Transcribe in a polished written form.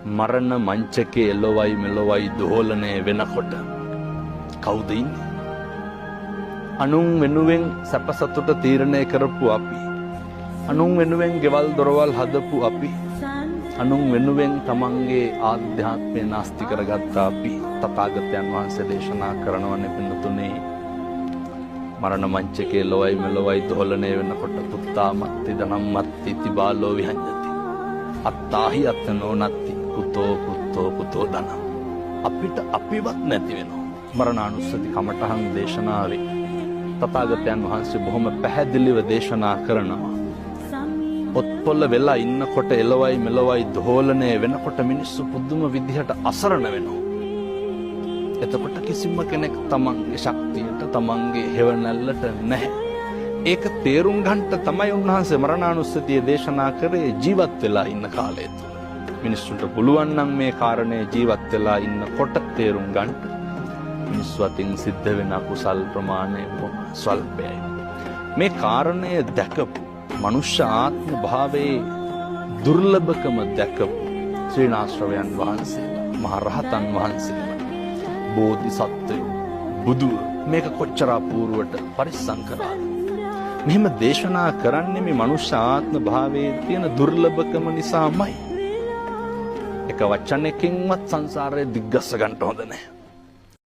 මරණ මංචකේ එළොවයි මෙලොවයි දෝලනය වෙනකොට කවුද ඉන්නේ? අනුන් වෙනුවෙන් සැප සතුට තීරණය කරපු අපි, අනුන් වෙනුවෙන් ගෙවල් දොරවල් හදපු අපි, අනුන් වෙනුවෙන් තමන්ගේ ආධ්‍යාත්මය නාස්ති කරගත්ත අපි තථාගතයන් වහන්සේ දේශනා කරනවනේ පින්නතුනේ, මරණ මංචකේ එළොවයි මෙලොවයි දෝලනය වෙනකොට පුත්තාමත්ති ධනම්මත්ති තිබාලෝ විහඤ්ඤති අත්තාහි අත්තනෝ නත්ති කුතෝ ධනං. අපිට අපිවත් නැති වෙනවා. මරණානුස්සති කමඨහන් දේශනාවේ තථාගතයන් වහන්සේ බොහොම පැහැදිලිව දේශනා කරනවා. ඔත්පොල්ල වෙලා ඉන්නකොට එළවයි මෙලොවයි දෝලනය වෙනකොට මිනිස්සු පුදුම විදිහට අසරණ වෙනවා. එතකොට කිසිම කෙනෙක් තමන්ගේ ශක්තියට තමන්ගේ හේවණල්ලට නැහැ. ඒක තේරුම් ගන්නට තමයි උන්වහන්සේ මරණානුස්සතිය දේශනා කරේ ජීවත් වෙලා ඉන්න කාලය තුල. මිනිස්සුන්ට පුළුවන් නම් මේ කාරණේ ජීවත් වෙලා ඉන්නකොට තේරුම් ගන්න. මිනිස්සු අතින් සිද්ධ වෙන අකුසල් ප්‍රමාණය ස්වල්පයි. මේ කාරණය දැකපු මනුෂ්‍ය ආත්ම භාවයේ දුර්ලභකම දැකපු ශ්‍රීනාශ්‍රවයන් වහන්සේලා, මහ රහතන් වහන්සේලා, බෝධිසත්වයෝ, බුදු මේක කොච්චර අපූර්වට පරිස්සම් කරාද? මෙහෙම දේශනා කරන්නේ මේ මනුෂ්‍ය ආත්ම භාවයේ තියෙන දුර්ලභකම නිසාමයි. එක වචනයකින්වත් සංසාරය දිග්ගස්ස ගන්න හොඳ නැහැ.